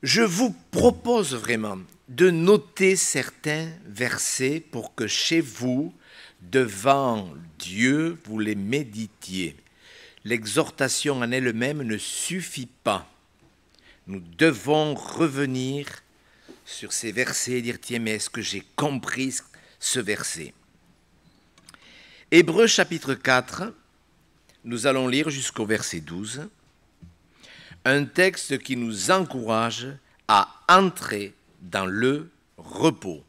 Je vous propose vraiment de noter certains versets pour que chez vous, devant Dieu, vous les méditiez. L'exhortation en elle-même ne suffit pas. Nous devons revenir sur ces versets et dire, tiens, mais est-ce que j'ai compris ce verset? Hébreux chapitre 4, nous allons lire jusqu'au verset 12, un texte qui nous encourage à entrer dans le repos.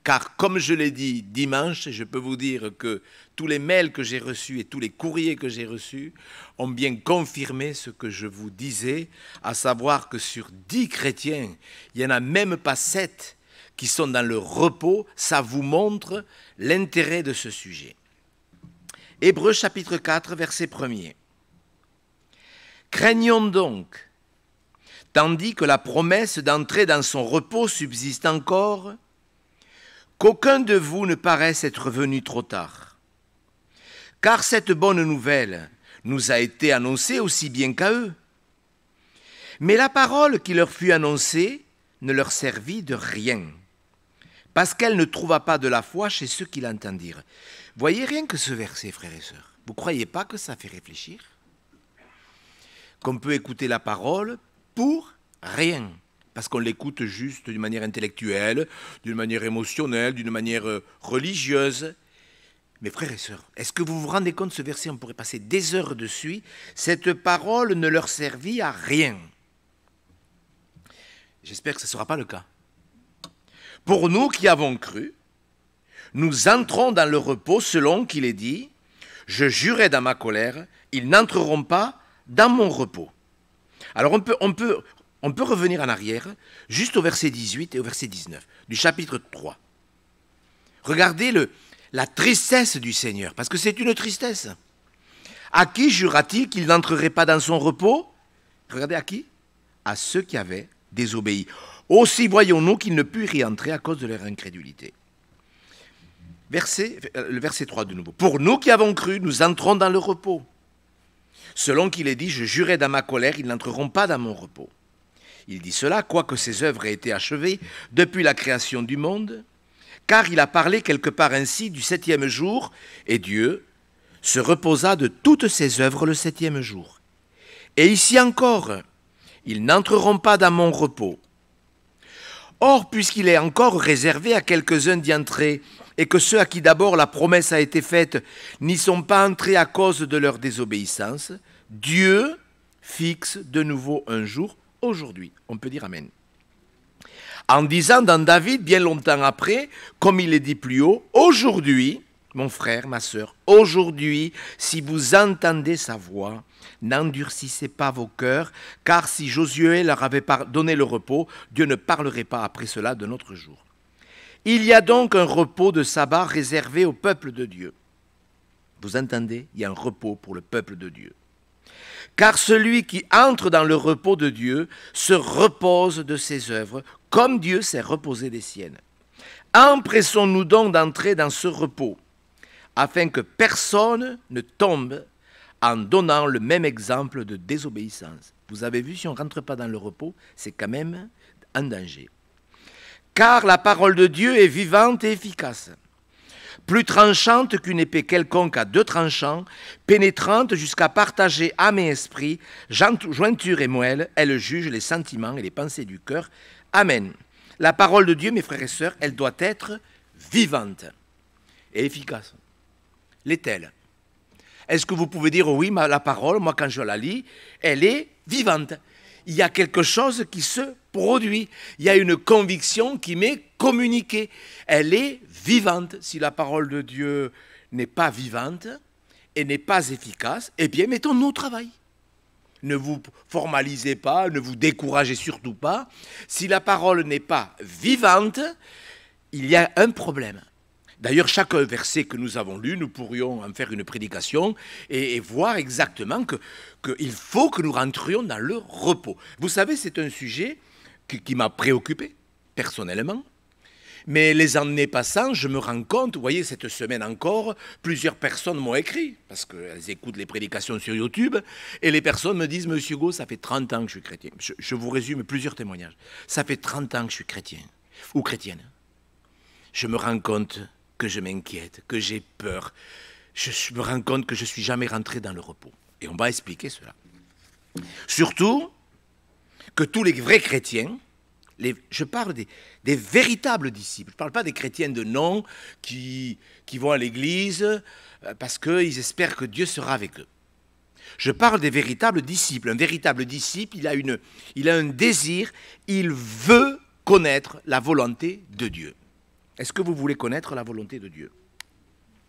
Car comme je l'ai dit dimanche, je peux vous dire que tous les mails que j'ai reçus et tous les courriers que j'ai reçus ont bien confirmé ce que je vous disais, à savoir que sur 10 chrétiens, il n'y en a même pas 7 qui sont dans le repos. Ça vous montre l'intérêt de ce sujet. Hébreux chapitre 4, verset 1er. Craignons donc, tandis que la promesse d'entrer dans son repos subsiste encore, qu'aucun de vous ne paraisse être venu trop tard. Car cette bonne nouvelle nous a été annoncée aussi bien qu'à eux. Mais la parole qui leur fut annoncée ne leur servit de rien, parce qu'elle ne trouva pas de la foi chez ceux qui l'entendirent. Voyez rien que ce verset, frères et sœurs. Vous ne croyez pas que ça fait réfléchir? Qu'on peut écouter la parole pour rien, parce qu'on l'écoute juste d'une manière intellectuelle, d'une manière émotionnelle, d'une manière religieuse. Mais frères et sœurs, est-ce que vous vous rendez compte de ce verset? On pourrait passer des heures dessus. Cette parole ne leur servit à rien. J'espère que ce ne sera pas le cas. Pour nous qui avons cru, nous entrons dans le repos selon qu'il est dit, « Je jurai dans ma colère, ils n'entreront pas dans mon repos. » Alors on peut revenir en arrière, juste au verset 18 et au verset 19, du chapitre 3. Regardez la tristesse du Seigneur, parce que c'est une tristesse. À qui jura-t-il qu'il n'entrerait pas dans son repos? Regardez à qui? À ceux qui avaient désobéi. Aussi voyons-nous qu'ils ne purent y entrer à cause de leur incrédulité. Le verset 3 de nouveau. Pour nous qui avons cru, nous entrons dans le repos. Selon qu'il est dit, je jurai dans ma colère, ils n'entreront pas dans mon repos. Il dit cela, quoique ses œuvres aient été achevées depuis la création du monde, car il a parlé quelque part ainsi du 7e jour, et Dieu se reposa de toutes ses œuvres le 7e jour. Et ici encore, ils n'entreront pas dans mon repos. Or, puisqu'il est encore réservé à quelques-uns d'y entrer, et que ceux à qui d'abord la promesse a été faite n'y sont pas entrés à cause de leur désobéissance, Dieu fixe de nouveau un jour, aujourd'hui. On peut dire Amen. En disant dans David, bien longtemps après, comme il est dit plus haut, aujourd'hui, mon frère, ma sœur, aujourd'hui, si vous entendez sa voix, n'endurcissez pas vos cœurs, car si Josué leur avait donné le repos, Dieu ne parlerait pas après cela de notre jour. Il y a donc un repos de sabbat réservé au peuple de Dieu. Vous entendez? Il y a un repos pour le peuple de Dieu. Car celui qui entre dans le repos de Dieu se repose de ses œuvres, comme Dieu s'est reposé des siennes. Empressons-nous donc d'entrer dans ce repos, afin que personne ne tombe en donnant le même exemple de désobéissance. Vous avez vu, si on ne rentre pas dans le repos, c'est quand même un danger. Car la parole de Dieu est vivante et efficace, plus tranchante qu'une épée quelconque à 2 tranchants, pénétrante jusqu'à partager âme et esprit, jointure et moelle, elle juge les sentiments et les pensées du cœur. Amen. La parole de Dieu, mes frères et sœurs, elle doit être vivante et efficace. L'est-elle? Est-ce que vous pouvez dire, oui, la parole, moi quand je la lis, elle est vivante? Il y a quelque chose qui se produit. Il y a une conviction qui m'est communiquée. Elle est vivante. Si la parole de Dieu n'est pas vivante et n'est pas efficace, eh bien, mettons-nous au travail. Ne vous formalisez pas, ne vous découragez surtout pas. Si la parole n'est pas vivante, il y a un problème. D'ailleurs, chaque verset que nous avons lu, nous pourrions en faire une prédication et voir exactement qu'il faut que nous rentrions dans le repos. Vous savez, c'est un sujet qui m'a préoccupé, personnellement. Mais les années passant, je me rends compte, vous voyez, cette semaine encore, plusieurs personnes m'ont écrit, parce qu'elles écoutent les prédications sur YouTube, et les personnes me disent, Monsieur Hugo, ça fait 30 ans que je suis chrétien. Je vous résume plusieurs témoignages. Ça fait 30 ans que je suis chrétien, ou chrétienne. Je me rends compte que je m'inquiète, que j'ai peur. Je me rends compte que je ne suis jamais rentré dans le repos. Et on va expliquer cela. Surtout que tous les vrais chrétiens, je parle des véritables disciples. Je ne parle pas des chrétiens de nom qui vont à l'église parce qu'ils espèrent que Dieu sera avec eux. Je parle des véritables disciples. Un véritable disciple, il a un désir, il veut connaître la volonté de Dieu. Est-ce que vous voulez connaître la volonté de Dieu?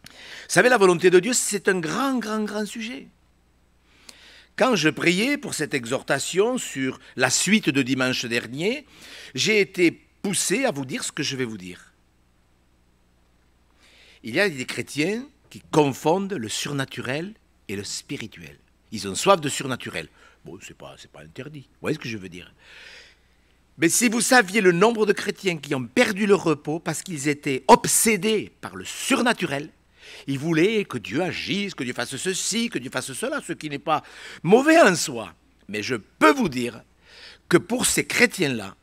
Vous savez, la volonté de Dieu, c'est un grand sujet. Quand je priais pour cette exhortation sur la suite de dimanche dernier, j'ai été poussé à vous dire ce que je vais vous dire. Il y a des chrétiens qui confondent le surnaturel et le spirituel. Ils ont soif de surnaturel. Bon, c'est pas interdit. Vous voyez ce que je veux dire? Mais si vous saviez le nombre de chrétiens qui ont perdu le repos parce qu'ils étaient obsédés par le surnaturel, ils voulaient que Dieu agisse, que Dieu fasse ceci, que Dieu fasse cela, ce qui n'est pas mauvais en soi. Mais je peux vous dire que pour ces chrétiens-là,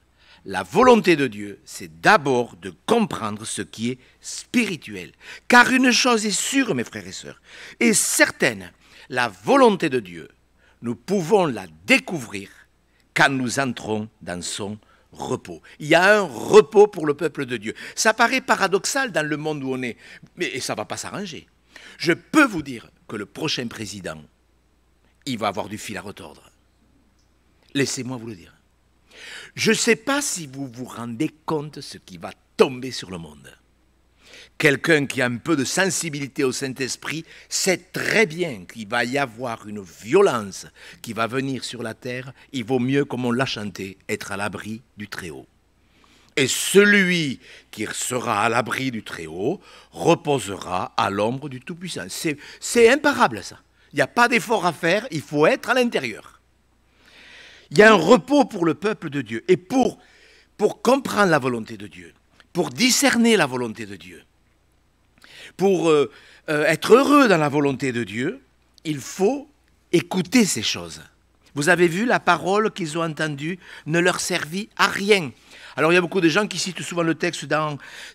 la volonté de Dieu, c'est d'abord de comprendre ce qui est spirituel. Car une chose est sûre, mes frères et sœurs, et certaine, la volonté de Dieu, nous pouvons la découvrir quand nous entrons dans son repos. Il y a un repos pour le peuple de Dieu. Ça paraît paradoxal dans le monde où on est, mais ça ne va pas s'arranger. Je peux vous dire que le prochain président, il va avoir du fil à retordre. Laissez-moi vous le dire. Je ne sais pas si vous vous rendez compte de ce qui va tomber sur le monde. Quelqu'un qui a un peu de sensibilité au Saint-Esprit sait très bien qu'il va y avoir une violence qui va venir sur la terre. Il vaut mieux, comme on l'a chanté, être à l'abri du Très-Haut. Et celui qui sera à l'abri du Très-Haut reposera à l'ombre du Tout-Puissant. C'est imparable, ça. Il n'y a pas d'effort à faire, il faut être à l'intérieur. Il y a un repos pour le peuple de Dieu. Et pour comprendre la volonté de Dieu, pour discerner la volonté de Dieu, pour être heureux dans la volonté de Dieu, il faut écouter ces choses. Vous avez vu, la parole qu'ils ont entendue ne leur servit à rien. Alors il y a beaucoup de gens qui citent souvent le texte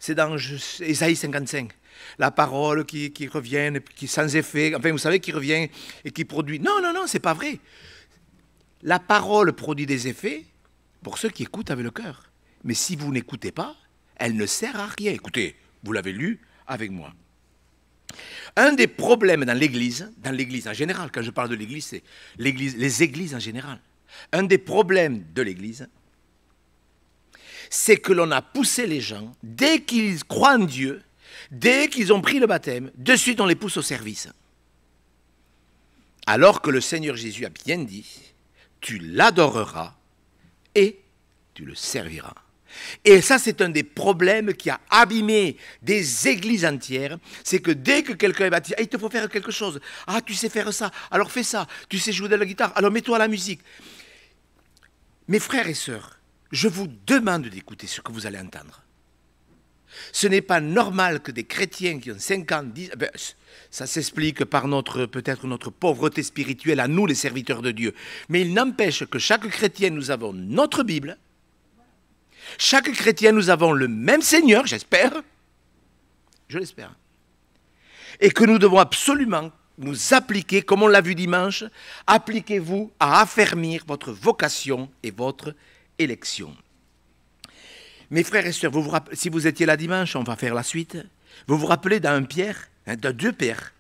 c'est dans Ésaïe 55. La parole qui revient, qui sans effet, enfin vous savez, qui revient et qui produit. Non, c'est pas vrai. La parole produit des effets pour ceux qui écoutent avec le cœur. Mais si vous n'écoutez pas, elle ne sert à rien. Écoutez, vous l'avez lu avec moi. Un des problèmes dans l'Église en général, quand je parle de l'Église, c'est les églises en général. Un des problèmes de l'Église, c'est que l'on a poussé les gens, dès qu'ils croient en Dieu, dès qu'ils ont pris le baptême, de suite on les pousse au service. Alors que le Seigneur Jésus a bien dit, tu l'adoreras et tu le serviras. Et ça, c'est un des problèmes qui a abîmé des églises entières. C'est que dès que quelqu'un est baptisé, il te faut faire quelque chose. Ah, tu sais faire ça, alors fais ça. Tu sais jouer de la guitare, alors mets-toi à la musique. Mes frères et sœurs, je vous demande d'écouter ce que vous allez entendre. Ce n'est pas normal que des chrétiens qui ont 5 ans disent... ça s'explique par peut-être notre pauvreté spirituelle à nous, les serviteurs de Dieu. Mais il n'empêche que chaque chrétien, nous avons notre Bible. Chaque chrétien, nous avons le même Seigneur, j'espère. Je l'espère. Et que nous devons absolument nous appliquer, comme on l'a vu dimanche, appliquez-vous à affermir votre vocation et votre élection. Mes frères et sœurs, si vous étiez là dimanche, on va faire la suite. Vous vous rappelez dans 1 Pierre, dans 2 Pierre,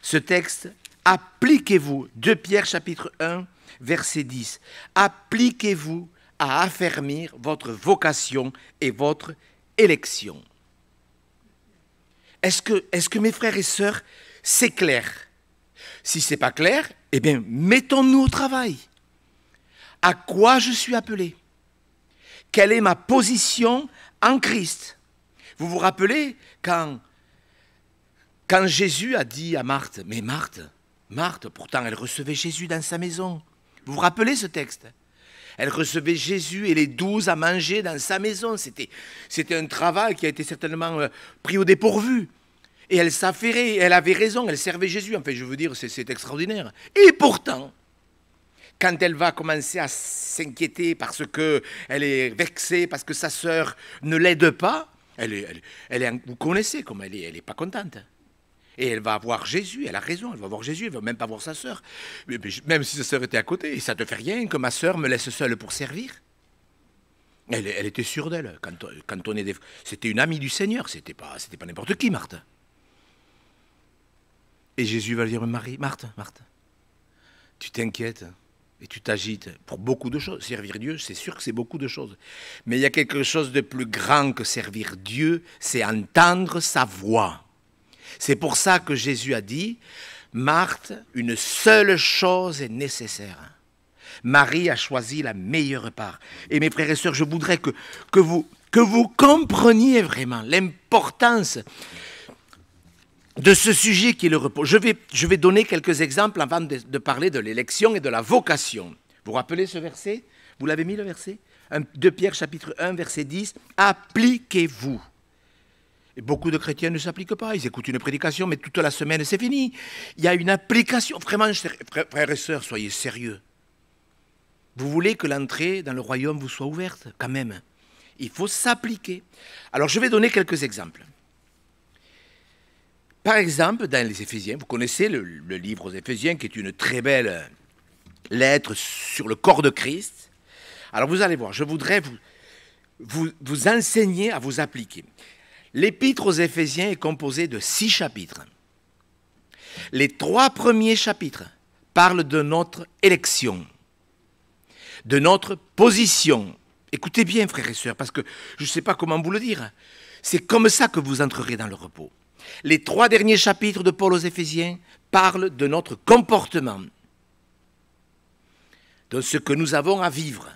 ce texte, appliquez-vous, 2 Pierre chapitre 1, verset 10, appliquez-vous à affermir votre vocation et votre élection. Est-ce que mes frères et sœurs, c'est clair? Si ce n'est pas clair, eh bien, mettons-nous au travail. À quoi je suis appelé? Quelle est ma position en Christ? Vous vous rappelez quand Jésus a dit à Marthe, mais Marthe, pourtant elle recevait Jésus dans sa maison. Vous vous rappelez ce texte? Elle recevait Jésus et les 12 à manger dans sa maison. C'était un travail qui a été certainement pris au dépourvu. Et elle s'affairait, elle avait raison, elle servait Jésus. Enfin, je veux dire, c'est extraordinaire. Et pourtant, quand elle va commencer à s'inquiéter parce qu'elle est vexée, parce que sa sœur ne l'aide pas, vous connaissez comment elle est pas contente. Et elle va voir Jésus, elle a raison, elle va voir Jésus, elle ne va même pas voir sa sœur. Même si sa sœur était à côté, et ça ne te fait rien que ma sœur me laisse seule pour servir. Elle était sûre d'elle. Quand on est c'était une amie du Seigneur, c'était pas n'importe qui, Marthe. Et Jésus va lui dire, Marthe, tu t'inquiètes et tu t'agites pour beaucoup de choses. Servir Dieu, c'est sûr que c'est beaucoup de choses. Mais il y a quelque chose de plus grand que servir Dieu, c'est entendre sa voix. C'est pour ça que Jésus a dit, Marthe, une seule chose est nécessaire. Marie a choisi la meilleure part. Et mes frères et sœurs, je voudrais que vous compreniez vraiment l'importance de ce sujet qui est le repos. Je vais donner quelques exemples avant de parler de l'élection et de la vocation. Vous vous rappelez ce verset? Vous l'avez mis le verset? 2 Pierre chapitre 1 verset 10. Appliquez-vous. Et beaucoup de chrétiens ne s'appliquent pas. Ils écoutent une prédication, mais toute la semaine c'est fini. Il y a une application. Vraiment, frères et sœurs, soyez sérieux. Vous voulez que l'entrée dans le royaume vous soit ouverte, quand même. Il faut s'appliquer. Alors je vais donner quelques exemples. Par exemple, dans les Éphésiens, vous connaissez le livre aux Éphésiens, qui est une très belle lettre sur le corps de Christ. Alors vous allez voir, je voudrais vous enseigner à vous appliquer. L'épître aux Éphésiens est composé de 6 chapitres. Les 3 premiers chapitres parlent de notre élection, de notre position. Écoutez bien, frères et sœurs, parce que je ne sais pas comment vous le dire. C'est comme ça que vous entrerez dans le repos. Les 3 derniers chapitres de Paul aux Éphésiens parlent de notre comportement, de ce que nous avons à vivre.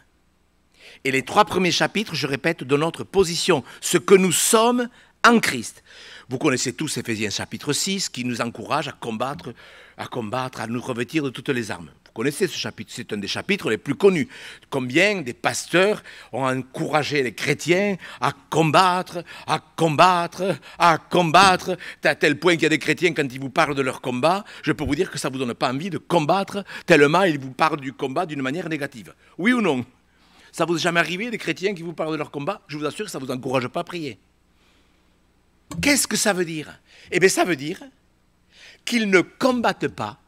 Et les 3 premiers chapitres, je répète, de notre position, ce que nous sommes en Christ. Vous connaissez tous Éphésiens chapitre 6, qui nous encourage à combattre, à nous revêtir de toutes les armes. Vous connaissez ce chapitre, c'est un des chapitres les plus connus. Combien des pasteurs ont encouragé les chrétiens à combattre, à tel point qu'il y a des chrétiens, quand ils vous parlent de leur combat, je peux vous dire que ça ne vous donne pas envie de combattre, tellement ils vous parlent du combat d'une manière négative. Oui ou non? Ça vous est jamais arrivé, des chrétiens qui vous parlent de leur combat? Je vous assure que ça ne vous encourage pas à prier. Qu'est-ce que ça veut dire? Eh bien, ça veut dire qu'ils ne combattent pas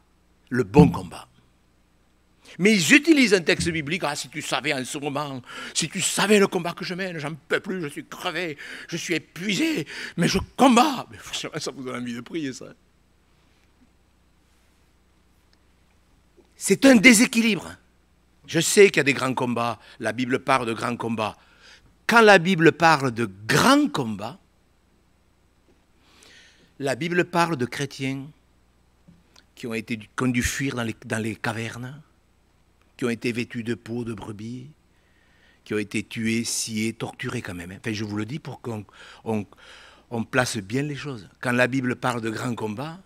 le bon combat. Mais ils utilisent un texte biblique. Ah, si tu savais en ce moment, si tu savais le combat que je mène, j'en peux plus, je suis crevé, je suis épuisé, mais je combats. Mais forcément, ça vous donne envie de prier, ça. C'est un déséquilibre. Je sais qu'il y a des grands combats. La Bible parle de grands combats. Quand la Bible parle de grands combats, la Bible parle de chrétiens qui ont dû fuir dans les cavernes, qui ont été vêtus de peau de brebis, qui ont été tués, sciés, torturés quand même. Enfin, je vous le dis pour qu'on place bien les choses. Quand la Bible parle de grands combats,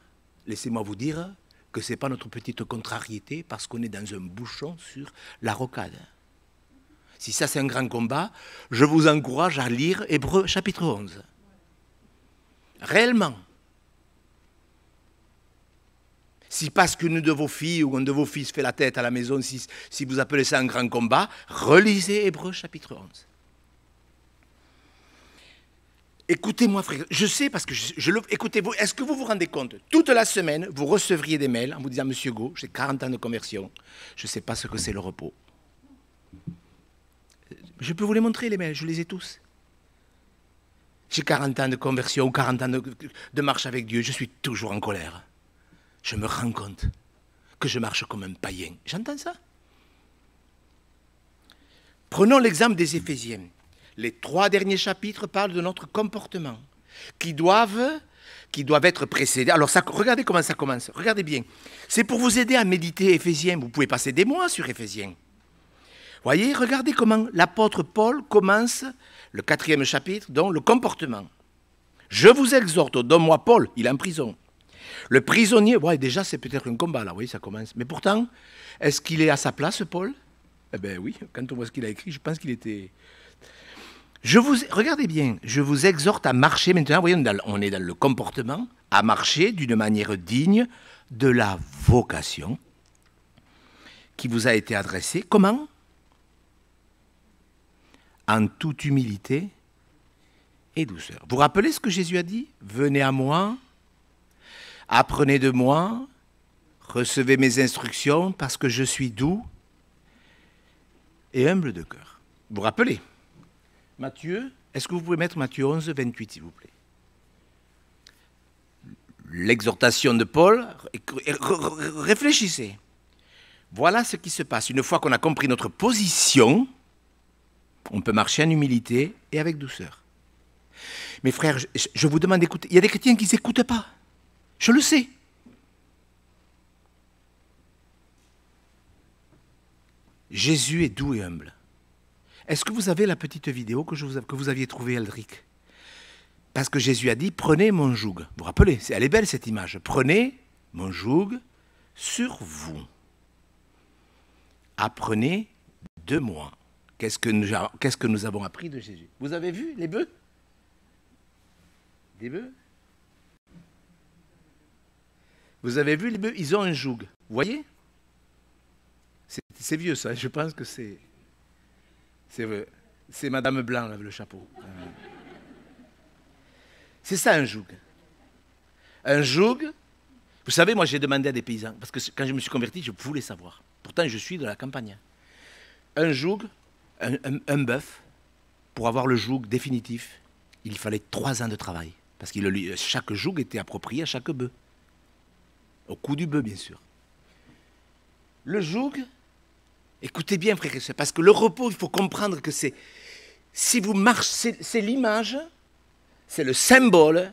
laissez-moi vous dire que ce n'est pas notre petite contrariété parce qu'on est dans un bouchon sur la rocade. Si ça c'est un grand combat, je vous encourage à lire Hébreux chapitre 11. Réellement. Si parce qu'une de vos filles ou un de vos fils fait la tête à la maison, si vous appelez ça un grand combat, relisez Hébreux chapitre 11. Écoutez-moi, frère, je sais parce que écoutez-vous, est-ce que vous vous rendez compte? Toute la semaine, vous recevriez des mails en vous disant, Monsieur Go, j'ai 40 ans de conversion, je ne sais pas ce que c'est le repos. Je peux vous les montrer, les mails, je les ai tous. J'ai 40 ans de conversion ou 40 ans de marche avec Dieu, je suis toujours en colère. Je me rends compte que je marche comme un païen. J'entends ça. Prenons l'exemple des Éphésiens. Les 3 derniers chapitres parlent de notre comportement, qui doivent être précédés. Alors, regardez comment ça commence. Regardez bien. C'est pour vous aider à méditer Éphésiens. Vous pouvez passer des mois sur Éphésiens. Voyez, regardez comment l'apôtre Paul commence le 4e chapitre, donc le comportement. Je vous exhorte, donne-moi Paul, il est en prison. Le prisonnier, ouais, déjà c'est peut-être un combat là, oui, ça commence. Mais pourtant, est-ce qu'il est à sa place, Paul? Eh bien oui, quand on voit ce qu'il a écrit, je pense qu'il était... Regardez bien, je vous exhorte à marcher maintenant, vous voyez, on est dans le comportement, à marcher d'une manière digne de la vocation qui vous a été adressée. Comment? En toute humilité et douceur. Vous vous rappelez ce que Jésus a dit? Venez à moi, apprenez de moi, recevez mes instructions parce que je suis doux et humble de cœur. Vous vous rappelez? Matthieu, est-ce que vous pouvez mettre Matthieu 11, 28, s'il vous plaît? L'exhortation de Paul, réfléchissez. Voilà ce qui se passe. Une fois qu'on a compris notre position, on peut marcher en humilité et avec douceur. Mes frères, je vous demande d'écouter. Il y a des chrétiens qui ne s'écoutent pas. Je le sais. Jésus est doux et humble. Est-ce que vous avez la petite vidéo que vous aviez trouvée, Eldrick? Parce que Jésus a dit, prenez mon joug. Vous vous rappelez, elle est belle cette image. Prenez mon joug sur vous. Apprenez de moi. Qu'est-ce que nous avons appris de Jésus? Vous avez vu les bœufs? Des bœufs? Vous avez vu les bœufs? Ils ont un joug. Vous voyez? C'est vieux ça, je pense que c'est Madame Blanc, là, le chapeau. C'est ça un joug. Un joug, vous savez, moi j'ai demandé à des paysans, parce que quand je me suis converti, je voulais savoir. Pourtant, je suis de la campagne. Un joug, un bœuf, pour avoir le joug définitif, il fallait 3 ans de travail. Parce que chaque joug était approprié à chaque bœuf. Au cou du bœuf, bien sûr. Le joug, écoutez bien, frères et sœurs, parce que le repos, il faut comprendre que c'est... Si vous marchez, c'est l'image, c'est le symbole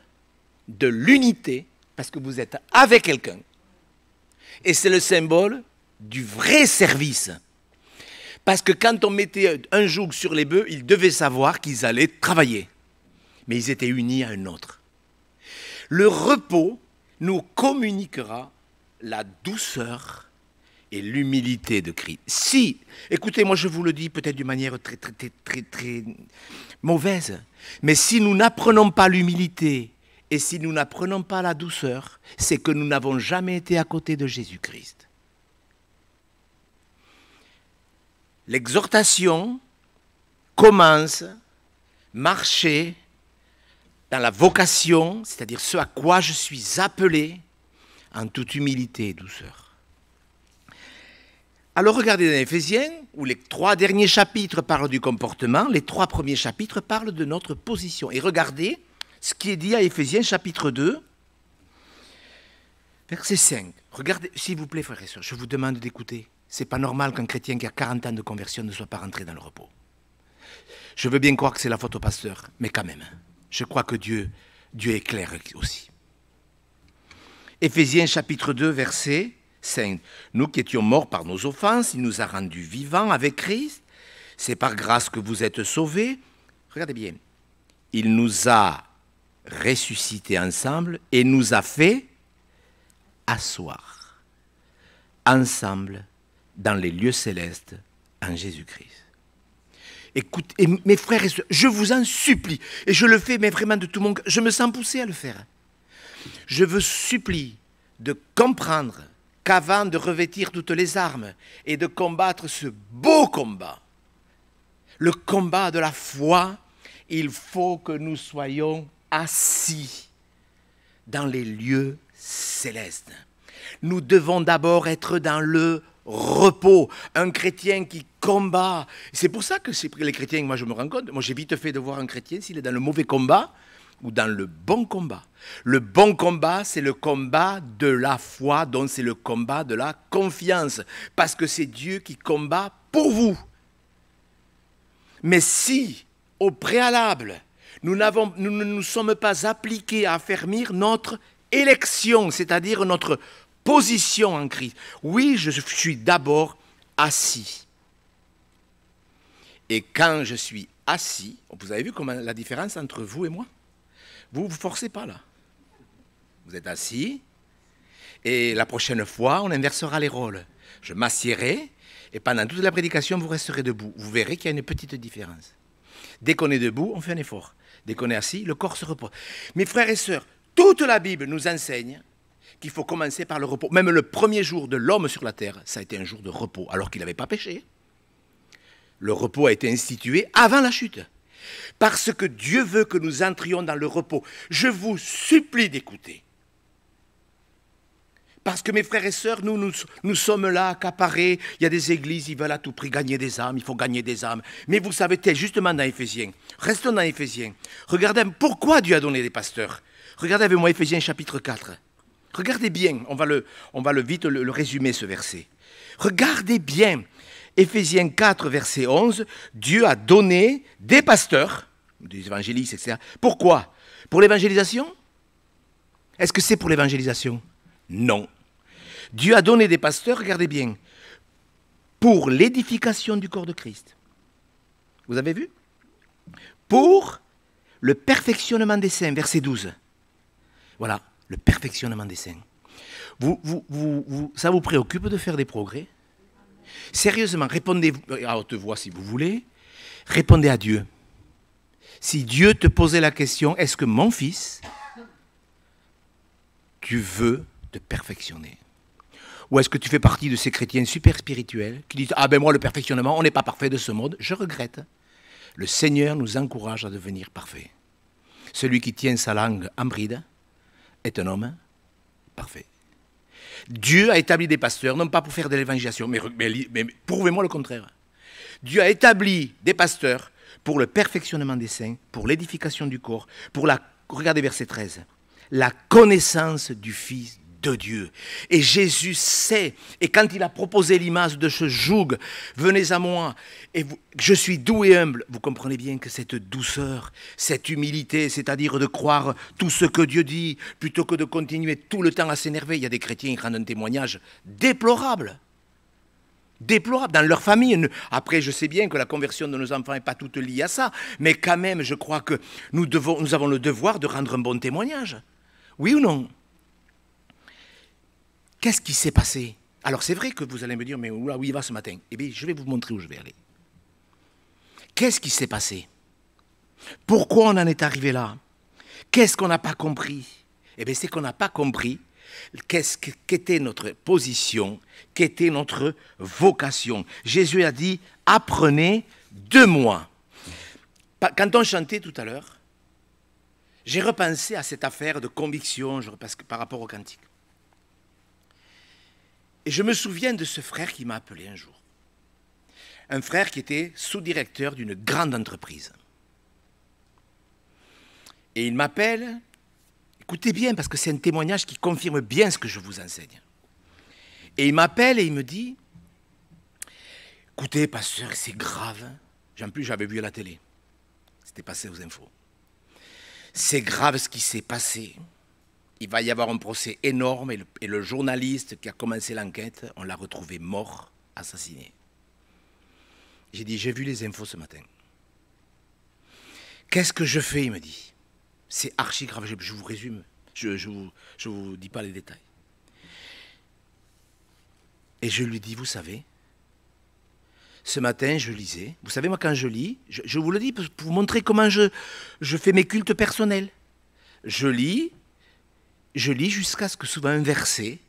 de l'unité, parce que vous êtes avec quelqu'un. Et c'est le symbole du vrai service. Parce que quand on mettait un joug sur les bœufs, ils devaient savoir qu'ils allaient travailler. Mais ils étaient unis à un autre. Le repos nous communiquera la douceur et l'humilité de Christ. Si, écoutez, moi je vous le dis peut-être d'une manière très mauvaise, mais si nous n'apprenons pas l'humilité et si nous n'apprenons pas la douceur, c'est que nous n'avons jamais été à côté de Jésus-Christ. L'exhortation commence, marcher dans la vocation, c'est-à-dire ce à quoi je suis appelé, en toute humilité et douceur. Alors regardez dans Éphésiens, où les 3 derniers chapitres parlent du comportement, les 3 premiers chapitres parlent de notre position. Et regardez ce qui est dit à Éphésiens chapitre 2, verset 5. Regardez, s'il vous plaît, frères et sœurs, je vous demande d'écouter. Ce n'est pas normal qu'un chrétien qui a 40 ans de conversion ne soit pas rentré dans le repos. Je veux bien croire que c'est la faute au pasteur, mais quand même, je crois que Dieu est clair aussi. Éphésiens chapitre 2, verset 5. Nous qui étions morts par nos offenses, il nous a rendus vivants avec Christ. C'est par grâce que vous êtes sauvés. Regardez bien. Il nous a ressuscités ensemble et nous a fait asseoir ensemble dans les lieux célestes en Jésus-Christ. Écoutez, mes frères et sœurs, je vous en supplie, et je le fais mais vraiment de tout mon cœur, je me sens poussé à le faire. Je vous supplie de comprendre qu'avant de revêtir toutes les armes et de combattre ce beau combat, le combat de la foi, il faut que nous soyons assis dans les lieux célestes. Nous devons d'abord être dans le repos. Un chrétien qui combat. C'est pour ça que les chrétiens, moi je me rends compte, moi j'ai vite fait de voir un chrétien s'il est dans le mauvais combat ou dans le bon combat. Le bon combat, c'est le combat de la foi, donc c'est le combat de la confiance, parce que c'est Dieu qui combat pour vous. Mais si, au préalable, nous ne nous sommes pas appliqués à affermir notre élection, c'est-à-dire notre position en Christ. Oui, je suis d'abord assis. Et quand je suis assis, vous avez vu comment la différence entre vous et moi? Vous ne vous forcez pas là. Vous êtes assis et la prochaine fois, on inversera les rôles. Je m'assiérai Et pendant toute la prédication, vous resterez debout. Vous verrez qu'il y a une petite différence. Dès qu'on est debout, on fait un effort. Dès qu'on est assis, le corps se repose. Mes frères et sœurs, toute la Bible nous enseigne qu'il faut commencer par le repos. Même le premier jour de l'homme sur la terre, ça a été un jour de repos, alors qu'il n'avait pas péché. Le repos a été institué avant la chute. Parce que Dieu veut que nous entrions dans le repos. Je vous supplie d'écouter. Parce que mes frères et sœurs, nous sommes là, accaparés. Il y a des églises, ils veulent à tout prix gagner des âmes. Il faut gagner des âmes. Mais vous savez, justement dans Éphésiens. Restons dans Éphésiens. Regardez pourquoi Dieu a donné des pasteurs. Regardez avec moi Éphésiens chapitre 4. Regardez bien, on va vite le résumer ce verset. Regardez bien, Éphésiens 4, verset 11, Dieu a donné des pasteurs, des évangélistes, etc. Pourquoi? Pour l'évangélisation? Est-ce que c'est pour l'évangélisation? Non. Dieu a donné des pasteurs, regardez bien, pour l'édification du corps de Christ. Vous avez vu? Pour le perfectionnement des saints, verset 12. Voilà, le perfectionnement des saints. Ça vous préoccupe de faire des progrès? Sérieusement, répondez à haute voix si vous voulez. Répondez à Dieu. Si Dieu te posait la question, est-ce que mon fils, tu veux te perfectionner? Ou est-ce que tu fais partie de ces chrétiens super spirituels qui disent, ah ben moi le perfectionnement, on n'est pas parfait de ce monde? Je regrette. Le Seigneur nous encourage à devenir parfaits. Celui qui tient sa langue en bride est un homme parfait. Dieu a établi des pasteurs, non pas pour faire de l'évangélisation, mais prouvez-moi le contraire. Dieu a établi des pasteurs pour le perfectionnement des saints, pour l'édification du corps, regardez verset 13, la connaissance du Fils de Dieu. Et Jésus sait, et quand il a proposé l'image de ce joug, venez à moi, et je suis doux et humble, vous comprenez bien que cette douceur, cette humilité, c'est-à-dire de croire tout ce que Dieu dit, plutôt que de continuer tout le temps à s'énerver. Il y a des chrétiens qui rendent un témoignage déplorable. Déplorable dans leur famille. Après, je sais bien que la conversion de nos enfants n'est pas toute liée à ça, mais quand même, je crois que nous avons le devoir de rendre un bon témoignage. Oui ou non? Qu'est-ce qui s'est passé? Alors c'est vrai que vous allez me dire, mais où il va ce matin? Eh bien, je vais vous montrer où je vais aller. Qu'est-ce qui s'est passé? Pourquoi on en est arrivé là? Qu'est-ce qu'on n'a pas compris? Eh bien, c'est qu'on n'a pas compris qu'était notre position, qu'était notre vocation. Jésus a dit, apprenez de moi. Quand on chantait tout à l'heure, j'ai repensé à cette affaire de conviction par rapport au cantique. Et je me souviens de ce frère qui m'a appelé un jour. Un frère qui était sous-directeur d'une grande entreprise. Et il m'appelle, écoutez bien parce que c'est un témoignage qui confirme bien ce que je vous enseigne. Et il m'appelle et il me dit, écoutez pasteur, c'est grave. En plus j'avais vu à la télé, c'était passé aux infos. C'est grave ce qui s'est passé. Il va y avoir un procès énorme et le journaliste qui a commencé l'enquête, on l'a retrouvé mort, assassiné. J'ai dit, j'ai vu les infos ce matin. Qu'est-ce que je fais? Il me dit. C'est archi grave, je vous résume, je vous dis pas les détails. Et je lui dis, vous savez, ce matin je lisais, vous savez moi quand je lis, je vous le dis pour vous montrer comment je fais mes cultes personnels. Je lis jusqu'à ce que souvent un verset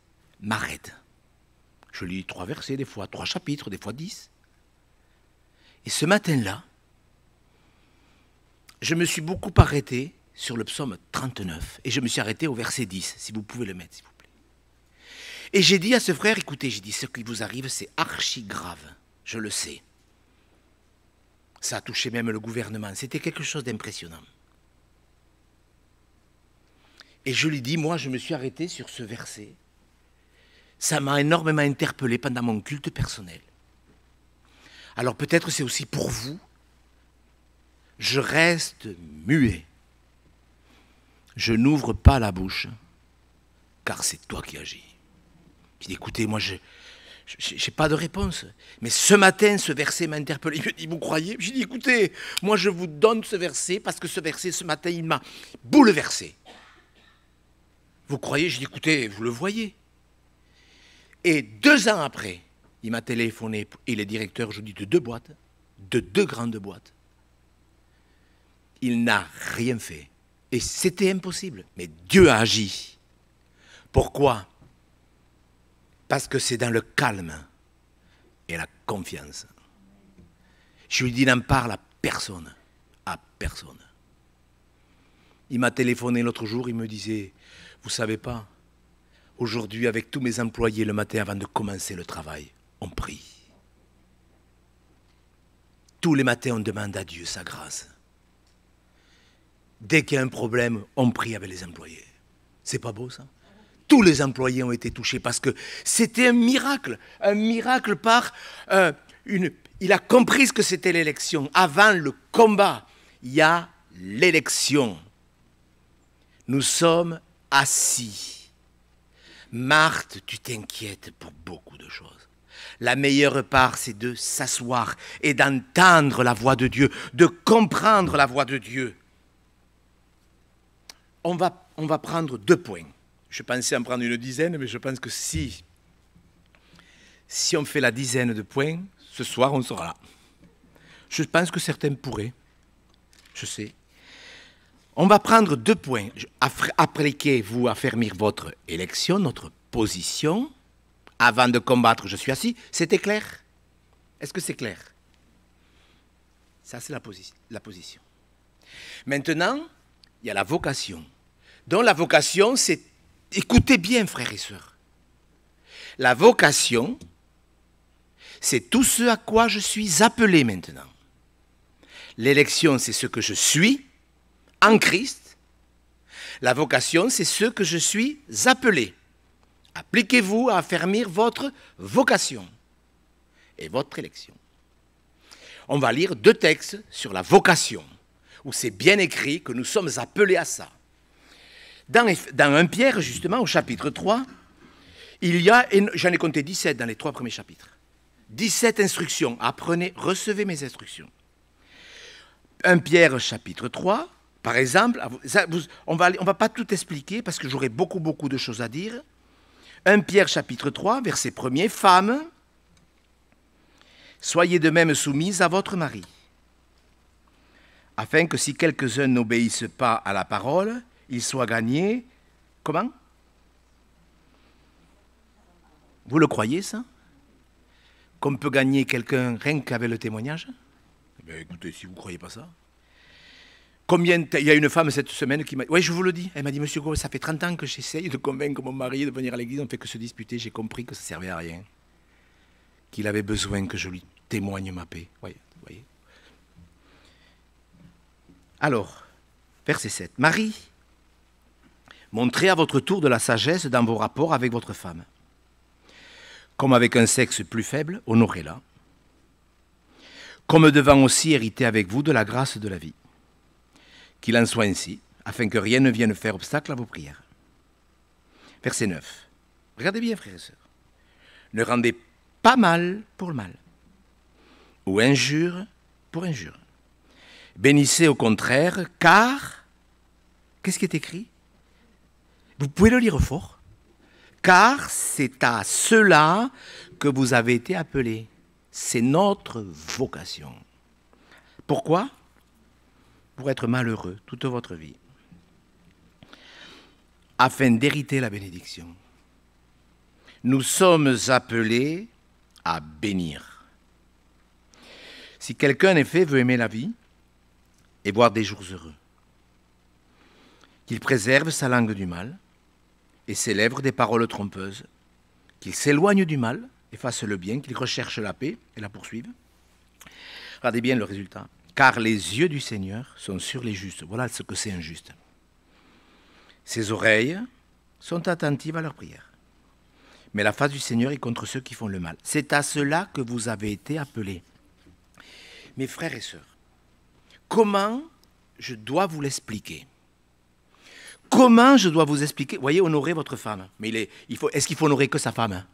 m'arrête. Je lis 3 versets, des fois 3 chapitres, des fois 10. Et ce matin-là, je me suis beaucoup arrêté sur le psaume 39. Et je me suis arrêté au verset 10, si vous pouvez le mettre, s'il vous plaît. Et j'ai dit à ce frère, écoutez, j'ai dit, ce qui vous arrive, c'est archi grave. Je le sais. Ça a touché même le gouvernement. C'était quelque chose d'impressionnant. Et je lui dis, moi, je me suis arrêté sur ce verset. Ça m'a énormément interpellé pendant mon culte personnel. Alors peut-être c'est aussi pour vous. Je reste muet. Je n'ouvre pas la bouche, car c'est toi qui agis. Je dis, écoutez, moi, je n'ai pas de réponse. Mais ce matin, ce verset m'a interpellé. Il me dit, vous croyez? J'ai dit, écoutez, moi, je vous donne ce verset, parce que ce verset, ce matin, il m'a bouleversé. Vous croyez? J'ai dit, écoutez, vous le voyez. Et 2 ans après, Il m'a téléphoné, il est directeur, je dis, de 2 boîtes, de 2 grandes boîtes. Il n'a rien fait. Et c'était impossible. Mais Dieu a agi. Pourquoi? Parce que c'est dans le calme et la confiance. Je lui dis, n'en parle à personne. À personne. Il m'a téléphoné l'autre jour, il me disait, vous savez pas, aujourd'hui avec tous mes employés, le matin avant de commencer le travail, on prie. Tous les matins, on demande à Dieu sa grâce. Dès qu'il y a un problème, on prie avec les employés. C'est pas beau ça? Tous les employés ont été touchés parce que c'était un miracle par il a compris ce que c'était l'élection. Avant le combat, il y a l'élection. Nous sommes assis. Marthe, tu t'inquiètes pour beaucoup de choses. La meilleure part, c'est de s'asseoir et d'entendre la voix de Dieu, de comprendre la voix de Dieu. On va prendre 2 points. Je pensais en prendre une dizaine, mais je pense que si on fait la dizaine de points, ce soir, on sera là. Je pense que certains pourraient. Je sais. On va prendre 2 points. Appliquez-vous à affermir votre élection, notre position. Avant de combattre, je suis assis. C'était clair? Est-ce que c'est clair? Ça, c'est la position. Maintenant, il y a la vocation. Donc la vocation, c'est... Écoutez bien, frères et sœurs. La vocation, c'est tout ce à quoi je suis appelé maintenant. L'élection, c'est ce que je suis en Christ. La vocation, c'est ce que je suis appelé. Appliquez-vous à affermir votre vocation et votre élection. On va lire 2 textes sur la vocation, où c'est bien écrit que nous sommes appelés à ça. Dans 1 Pierre, justement, au chapitre 3, il y a, j'en ai compté 17 dans les 3 premiers chapitres, 17 instructions. Apprenez, recevez mes instructions. 1 Pierre, chapitre 3, par exemple, on va pas tout expliquer parce que j'aurai beaucoup de choses à dire. 1 Pierre, chapitre 3, verset 1er, femmes, soyez de même soumises à votre mari, afin que si quelques-uns n'obéissent pas à la parole, ils soient gagnés. Comment? Vous le croyez, ça? Qu'on peut gagner quelqu'un rien qu'avec le témoignage? Eh bien, écoutez, si vous ne croyez pas ça. Combien il y a une femme cette semaine qui m'a... Oui, je vous le dis. Elle m'a dit, Monsieur Gaulle, ça fait 30 ans que j'essaye de convaincre mon mari de venir à l'église. On ne fait que se disputer. J'ai compris que ça ne servait à rien. Qu'il avait besoin que je lui témoigne ma paix. Oui, vous voyez. Alors, verset 7. Marie, montrez à votre tour de la sagesse dans vos rapports avec votre femme. Comme avec un sexe plus faible, honorez-la. Comme devant aussi hériter avec vous de la grâce de la vie. Qu'il en soit ainsi, afin que rien ne vienne faire obstacle à vos prières. Verset 9. Regardez bien, frères et sœurs. Ne rendez pas mal pour le mal, ou injure pour injure. Bénissez au contraire, car, qu'est-ce qui est écrit? Vous pouvez le lire fort. Car c'est à cela que vous avez été appelés. C'est notre vocation. Pourquoi? Pour être malheureux toute votre vie, afin d'hériter la bénédiction. Nous sommes appelés à bénir. Si quelqu'un en effet veut aimer la vie et voir des jours heureux, qu'il préserve sa langue du mal et ses lèvres des paroles trompeuses, qu'il s'éloigne du mal et fasse le bien, qu'il recherche la paix et la poursuive. Regardez bien le résultat. Car les yeux du Seigneur sont sur les justes. Voilà ce que c'est un juste. Ses oreilles sont attentives à leurs prières. Mais la face du Seigneur est contre ceux qui font le mal. C'est à cela que vous avez été appelés. Mes frères et sœurs, comment je dois vous l'expliquer? Comment je dois vous expliquer? Voyez, honorer votre femme. Mais est-ce qu'il faut honorer que sa femme?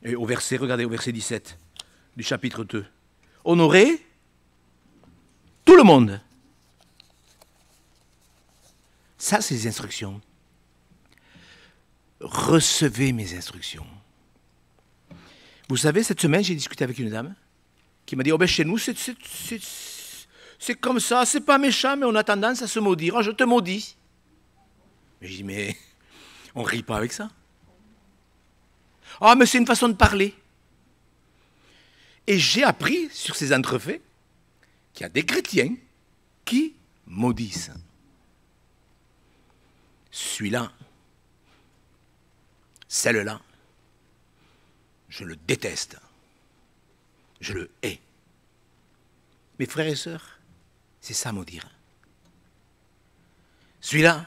Et regardez au verset 17 du chapitre 2. Honorer tout le monde. Ça, c'est les instructions. Recevez mes instructions. Vous savez, cette semaine, j'ai discuté avec une dame qui m'a dit, oh ben chez nous, c'est comme ça, c'est pas méchant, mais on a tendance à se maudire. Oh, je te maudis. Mais je dis, mais on rit pas avec ça. Ah, mais c'est une façon de parler. Et j'ai appris sur ces entrefaits qu'il y a des chrétiens qui maudissent. Celui-là, celle-là, je le déteste. Je le hais. Mes frères et sœurs, c'est ça maudire. Celui-là,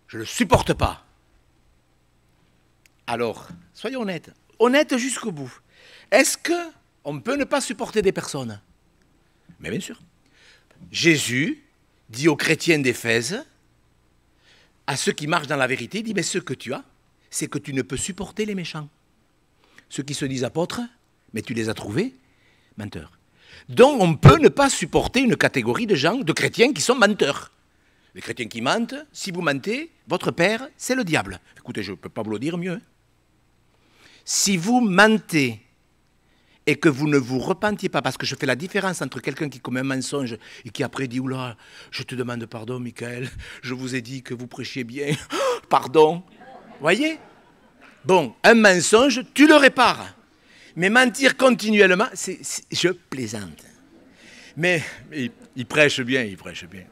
je ne le supporte pas. Alors, soyons honnêtes. Honnêtes jusqu'au bout. Est-ce qu'on peut ne pas supporter des personnes? Mais bien sûr. Jésus dit aux chrétiens d'Éphèse, à ceux qui marchent dans la vérité, il dit, mais ce que tu as, c'est que tu ne peux supporter les méchants. Ceux qui se disent apôtres, mais tu les as trouvés menteurs. Donc on peut ne pas supporter une catégorie de gens, de chrétiens qui sont menteurs. Les chrétiens qui mentent, si vous mentez, votre père, c'est le diable. Écoutez, je ne peux pas vous le dire mieux. Si vous mentez et que vous ne vous repentiez pas, parce que je fais la différence entre quelqu'un qui commet un mensonge et qui après dit « Oula, je te demande pardon, Michael, je vous ai dit que vous prêchiez bien, pardon ». Voyez? Bon, un mensonge, tu le répares. Mais mentir continuellement, je plaisante. Mais il prêche bien, il prêche bien.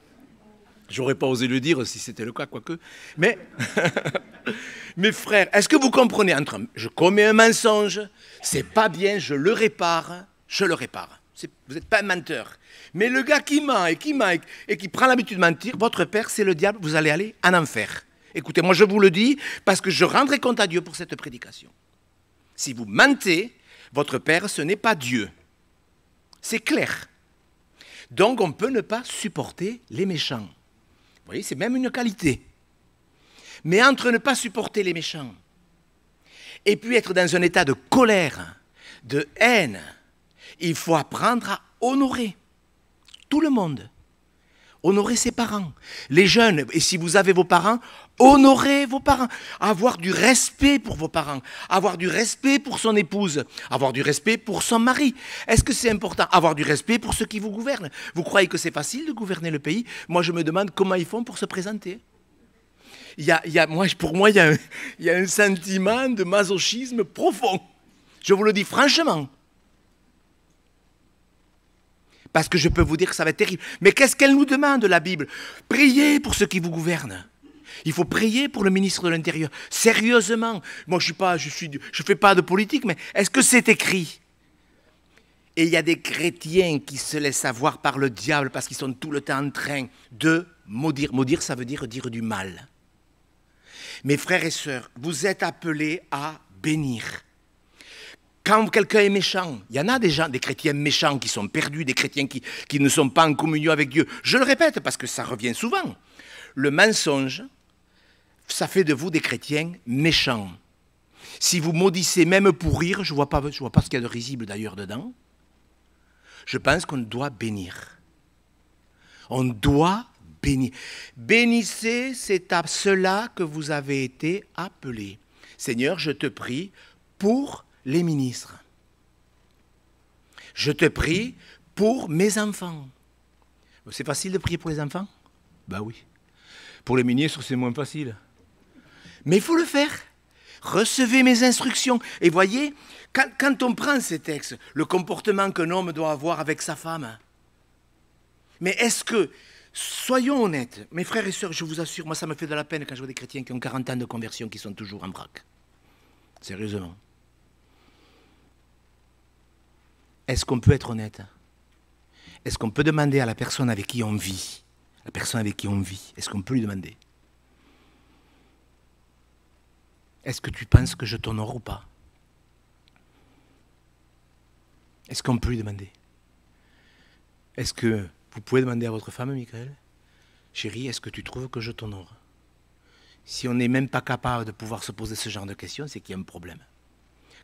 J'aurais pas osé le dire si c'était le cas, quoique. Mais, mes frères, est-ce que vous comprenez entre je commets un mensonge, c'est pas bien, je le répare, je le répare. Vous n'êtes pas un menteur. Mais le gars qui ment et qui prend l'habitude de mentir, votre père, c'est le diable, vous allez aller en enfer. Écoutez, moi je vous le dis parce que je rendrai compte à Dieu pour cette prédication. Si vous mentez, votre père, ce n'est pas Dieu. C'est clair. Donc on peut ne pas supporter les méchants. Vous voyez, c'est même une qualité. Mais entre ne pas supporter les méchants et puis être dans un état de colère, de haine, il faut apprendre à honorer tout le monde. Honorer ses parents. Les jeunes, et si vous avez vos parents, honorez vos parents. Avoir du respect pour vos parents. Avoir du respect pour son épouse. Avoir du respect pour son mari. Est-ce que c'est important? Avoir du respect pour ceux qui vous gouvernent. Vous croyez que c'est facile de gouverner le pays? Moi, je me demande comment ils font pour se présenter. Pour moi, il y a un sentiment de masochisme profond. Je vous le dis franchement. Parce que je peux vous dire que ça va être terrible. Mais qu'est-ce qu'elle nous demande, la Bible? Priez pour ceux qui vous gouvernent. Il faut prier pour le ministre de l'Intérieur. Sérieusement. Moi, je fais pas de politique, mais est-ce que c'est écrit? Et il y a des chrétiens qui se laissent avoir par le diable parce qu'ils sont tout le temps en train de maudire. Maudire, ça veut dire du mal. Mes frères et sœurs, vous êtes appelés à bénir. Quand quelqu'un est méchant, il y en a des gens, des chrétiens méchants qui sont perdus, des chrétiens qui ne sont pas en communion avec Dieu. Je le répète parce que ça revient souvent. Le mensonge, ça fait de vous des chrétiens méchants. Si vous maudissez même pour rire, je ne vois pas ce qu'il y a de risible d'ailleurs dedans, je pense qu'on doit bénir. On doit bénir. Bénissez, c'est à cela que vous avez été appelés. Seigneur, je te prie pour les ministres. Je te prie pour mes enfants. C'est facile de prier pour les enfants? Ben oui. Pour les ministres, c'est moins facile. Mais il faut le faire. Recevez mes instructions. Et voyez, quand on prend ces textes, le comportement qu'un homme doit avoir avec sa femme, mais est-ce que, soyons honnêtes, mes frères et sœurs, je vous assure, moi ça me fait de la peine quand je vois des chrétiens qui ont 40 ans de conversion qui sont toujours en vrac. Sérieusement. Est-ce qu'on peut être honnête? Est-ce qu'on peut demander à la personne avec qui on vit, est-ce qu'on peut lui demander? Est-ce que tu penses que je t'honore ou pas? Est-ce qu'on peut lui demander? Est-ce que vous pouvez demander à votre femme, Michael? Chérie, est-ce que tu trouves que je t'honore? Si on n'est même pas capable de pouvoir se poser ce genre de questions, c'est qu'il y a un problème.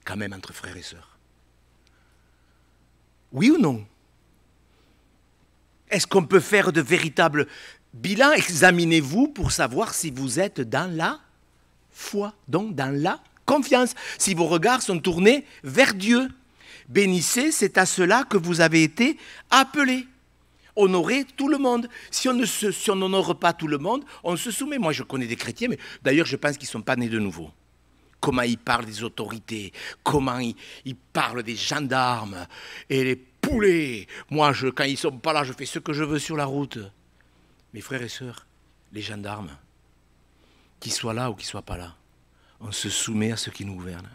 Quand même entre frères et sœurs. Oui ou non? Est-ce qu'on peut faire de véritables bilans? Examinez-vous pour savoir si vous êtes dans la foi, donc dans la confiance, si vos regards sont tournés vers Dieu. Bénissez, c'est à cela que vous avez été appelés. Honorer tout le monde. Si on n'honore pas tout le monde, on se soumet. Moi, je connais des chrétiens, mais d'ailleurs, je pense qu'ils ne sont pas nés de nouveau. Comment ils parlent des autorités, comment ils parlent des gendarmes et les poulets. Moi, quand ils ne sont pas là, je fais ce que je veux sur la route. Mes frères et sœurs, les gendarmes, qu'ils soient là ou qu'ils ne soient pas là, on se soumet à ceux qui nous gouvernent.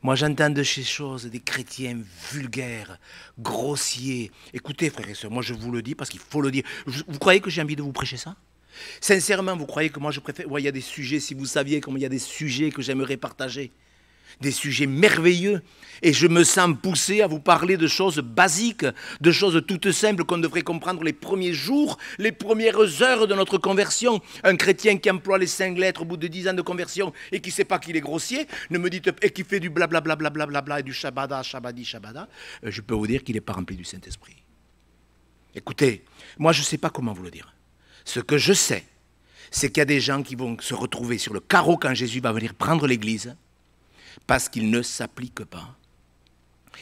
Moi, j'entends de ces choses, des chrétiens vulgaires, grossiers. Écoutez, frères et sœurs, moi, je vous le dis parce qu'il faut le dire. Vous croyez que j'ai envie de vous prêcher ça? Sincèrement, vous croyez que moi, je préfère... Ouais, il y a des sujets, si vous saviez comment il y a des sujets que j'aimerais partager. Des sujets merveilleux. Et je me sens poussé à vous parler de choses basiques, de choses toutes simples qu'on devrait comprendre les premiers jours, les premières heures de notre conversion. Un chrétien qui emploie les 5 lettres au bout de 10 ans de conversion et qui ne sait pas qu'il est grossier, ne me dites, et qui fait du blablabla et du shabada, shabadi, shabada, je peux vous dire qu'il n'est pas rempli du Saint-Esprit. Écoutez, moi je ne sais pas comment vous le dire. Ce que je sais, c'est qu'il y a des gens qui vont se retrouver sur le carreau quand Jésus va venir prendre l'Église, parce qu'ils ne s'appliquent pas.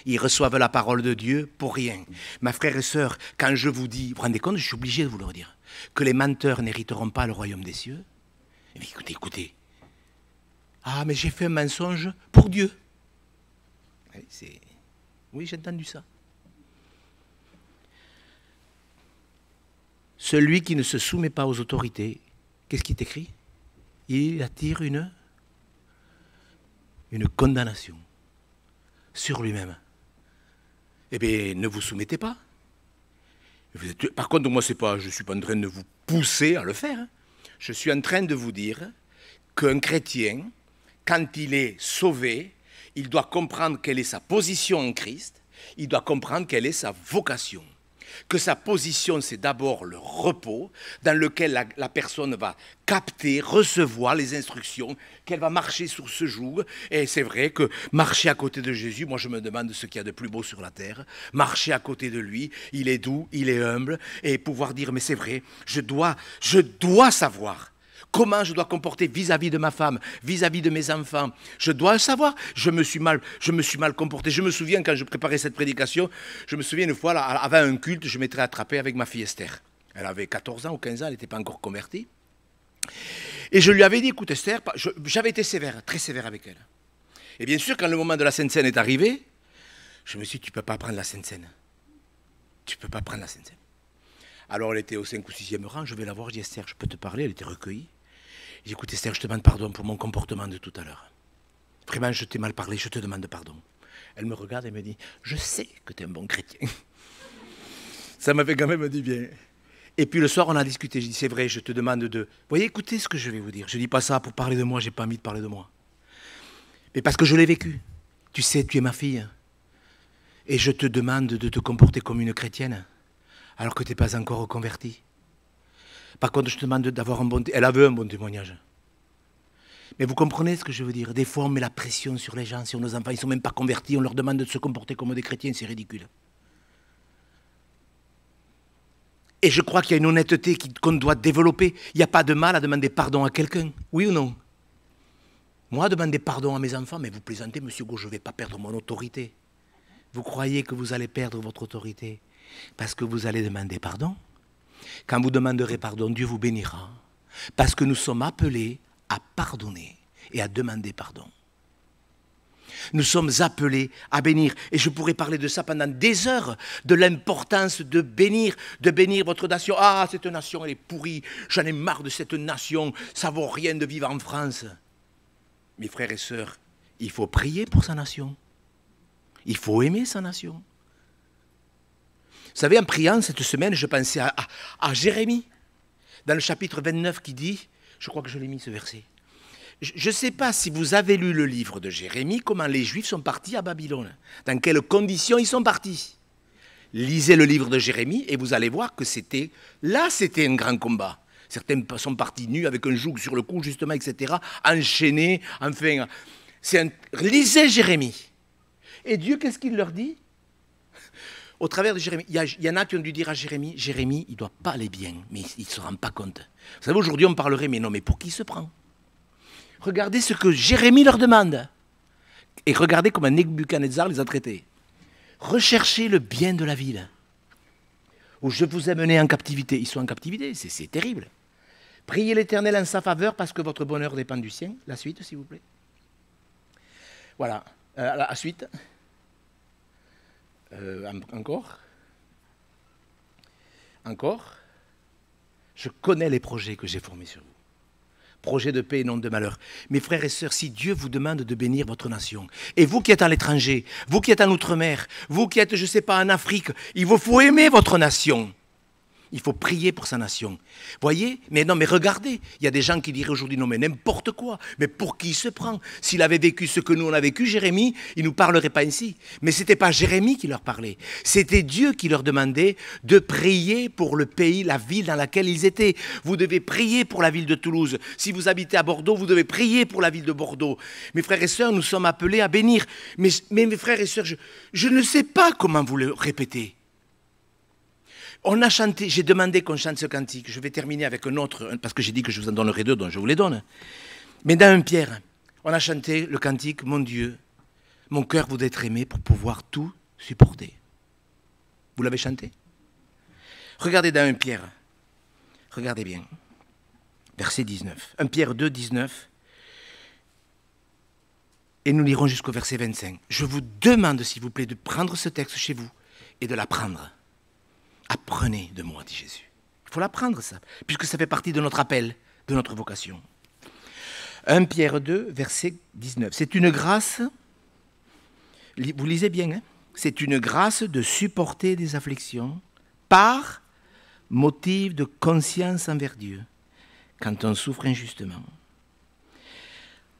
Ils reçoivent la parole de Dieu pour rien. Ma frère et sœur, quand je vous dis, vous vous rendez compte, je suis obligé de vous le redire, que les menteurs n'hériteront pas le royaume des cieux. Mais écoutez, écoutez. Ah, mais j'ai fait un mensonge pour Dieu. Oui, j'ai entendu ça. Celui qui ne se soumet pas aux autorités, qu'est-ce qui est écrit? Il attire une condamnation sur lui-même. Eh bien, ne vous soumettez pas. Par contre, moi, je ne suis pas en train de vous pousser à le faire. Hein. Je suis en train de vous dire qu'un chrétien, quand il est sauvé, il doit comprendre quelle est sa position en Christ, il doit comprendre quelle est sa vocation. Que sa position, c'est d'abord le repos, dans lequel la personne va capter, recevoir les instructions, qu'elle va marcher sur ce joug. Et c'est vrai que marcher à côté de Jésus, moi je me demande ce qu'il y a de plus beau sur la terre. Marcher à côté de lui, il est doux, il est humble, et pouvoir dire, mais c'est vrai, je dois savoir. Comment je dois comporter vis-à-vis de ma femme, vis-à-vis de mes enfants. Je dois le savoir. Je me suis mal comporté. Je me souviens, quand je préparais cette prédication, je me souviens une fois, là, avant un culte, je m'étais attrapé avec ma fille Esther. Elle avait 14 ans ou 15 ans, elle n'était pas encore convertie. Et je lui avais dit, écoute Esther, j'avais été sévère, très sévère avec elle. Et bien sûr, quand le moment de la Sainte Seine est arrivé, je me suis dit, tu ne peux pas prendre la Sainte Seine. Tu ne peux pas prendre la Sainte Seine. Alors elle était au 5 ou 6e rang, je vais la voir, je dis Esther, je peux te parler, elle était recueillie. J'ai dit, écoute Esther, je te demande pardon pour mon comportement de tout à l'heure. Vraiment, je t'ai mal parlé, je te demande pardon. Elle me regarde et me dit, je sais que tu es un bon chrétien. Ça m'a fait quand même du bien. Et puis le soir, on a discuté. Je dis, c'est vrai, je te demande de... Vous voyez, écoutez ce que je vais vous dire. Je ne dis pas ça pour parler de moi, je n'ai pas envie de parler de moi. Mais parce que je l'ai vécu. Tu sais, tu es ma fille. Et je te demande de te comporter comme une chrétienne, alors que tu n'es pas encore reconvertie. Par contre, je te demande d'avoir un bon... Elle avait un bon témoignage. Mais vous comprenez ce que je veux dire? Des fois, on met la pression sur les gens. Si nos enfants ne sont même pas convertis, on leur demande de se comporter comme des chrétiens, c'est ridicule. Et je crois qu'il y a une honnêteté qu'on doit développer. Il n'y a pas de mal à demander pardon à quelqu'un. Oui ou non? Moi, demander pardon à mes enfants, mais vous plaisantez, monsieur Gau, je ne vais pas perdre mon autorité. Vous croyez que vous allez perdre votre autorité parce que vous allez demander pardon? Quand vous demanderez pardon, Dieu vous bénira. Parce que nous sommes appelés à pardonner et à demander pardon. Nous sommes appelés à bénir. Et je pourrais parler de ça pendant des heures, de l'importance de bénir votre nation. Ah, cette nation, elle est pourrie. J'en ai marre de cette nation. Ça ne vaut rien de vivre en France. Mes frères et sœurs, il faut prier pour sa nation. Il faut aimer sa nation. Vous savez, en priant cette semaine, je pensais à Jérémie, dans le chapitre 29 qui dit, je crois que je l'ai mis ce verset, je ne sais pas si vous avez lu le livre de Jérémie, comment les Juifs sont partis à Babylone, dans quelles conditions ils sont partis. Lisez le livre de Jérémie et vous allez voir que c'était un grand combat. Certains sont partis nus avec un joug sur le cou, justement, etc., enchaînés, enfin. Lisez Jérémie. Et Dieu, qu'est-ce qu'il leur dit? Au travers de Jérémie, il y en a qui ont dû dire à Jérémie, Jérémie, il ne doit pas aller bien, mais il ne se rend pas compte. Vous savez, aujourd'hui, on parlerait, mais non, mais pour qui il se prend? Regardez ce que Jérémie leur demande. Et regardez comment Nebuchadnezzar les a traités. Recherchez le bien de la ville où je vous ai menés en captivité. Ils sont en captivité, c'est terrible. Priez l'Éternel en sa faveur parce que votre bonheur dépend du sien. La suite, s'il vous plaît. Voilà. La suite. Encore. Encore. Je connais les projets que j'ai formés sur vous. Projets de paix et non de malheur. Mes frères et sœurs, si Dieu vous demande de bénir votre nation, et vous qui êtes à l'étranger, vous qui êtes en outre-mer, vous qui êtes, je ne sais pas, en Afrique, il vous faut aimer votre nation. Il faut prier pour sa nation. Voyez? Mais non, mais regardez, il y a des gens qui diraient aujourd'hui, non mais n'importe quoi, mais pour qui il se prend? S'il avait vécu ce que nous on a vécu, Jérémie, il ne nous parlerait pas ainsi. Mais ce n'était pas Jérémie qui leur parlait, c'était Dieu qui leur demandait de prier pour le pays, la ville dans laquelle ils étaient. Vous devez prier pour la ville de Toulouse. Si vous habitez à Bordeaux, vous devez prier pour la ville de Bordeaux. Mes frères et sœurs, nous sommes appelés à bénir. Mais mes frères et sœurs, je ne sais pas comment vous le répétez. On a chanté, j'ai demandé qu'on chante ce cantique. Je vais terminer avec un autre, parce que j'ai dit que je vous en donnerai deux, donc je vous les donne. Mais dans 1 Pierre, on a chanté le cantique « Mon Dieu, mon cœur voudrait être aimé pour pouvoir tout supporter ». Vous l'avez chanté? Regardez dans 1 Pierre, regardez bien, verset 19. 1 Pierre 2, 19. Et nous lirons jusqu'au verset 25. Je vous demande, s'il vous plaît, de prendre ce texte chez vous et de l'apprendre. Apprenez de moi, dit Jésus. Il faut l'apprendre, ça, puisque ça fait partie de notre appel, de notre vocation. 1 Pierre 2, verset 19. C'est une grâce, vous lisez bien, hein? C'est une grâce de supporter des afflictions par motif de conscience envers Dieu, quand on souffre injustement.